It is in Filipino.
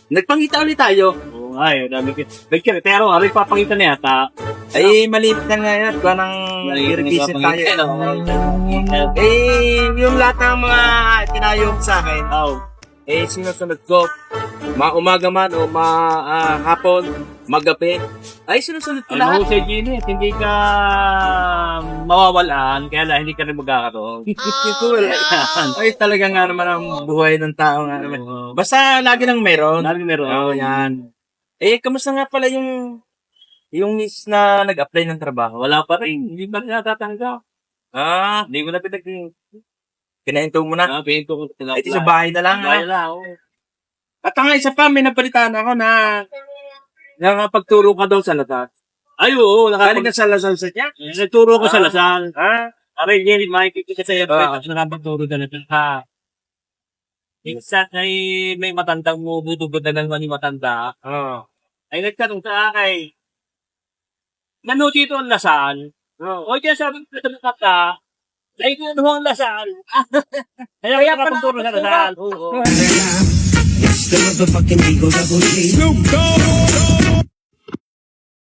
Nagpangita ulit tayo. Oo nga, yun. Pero ano yung papangita na yata? Ay, maliit na nga yan. Kung nang i-revisit tayo. Yung lahat ng mga tinayong sa akin, sinusunod ko. Umaga man o hapon, magabi. Ay, sinusunod ko Ano lahat. mo sa Gino, hindi ka mawawalaan, kaya lang hindi ka rin magkakaroon. Cool. Ay, talaga nga naman ang buhay ng tao nga naman. Basta lagi nang meron. Lagi meron. Oo, yan. Kamusta nga pala yung miss na nag-apply ng trabaho? Wala pa rin, hindi pa rin natatanggap. Hindi ko na Pinahinto mo na. pinto ko. Ito sa bahay na lang. Bahay lang, oo. At ang isa pa, may napalitaan ako na nakapagturo ka daw sa latas. Ay, oo. Galing ka sa Lasal sa niya? Nagturo ko sa Lasal. Ha? Aray, hindi, makikita sa iyo. Ah. Nakapagturo ka na. Ha? Minsan ay may matandang bubutubod na naman yung matanda. Oo. Ay nagtanong sa akin, nano dito ang Lasal? O kaya sabi ko sa mga kata, ay kung ano ang Lasal? Kaya nakapagturo sa Lasal. Oo. It's the motherfucking Eagle Double G. Snoop Dogg.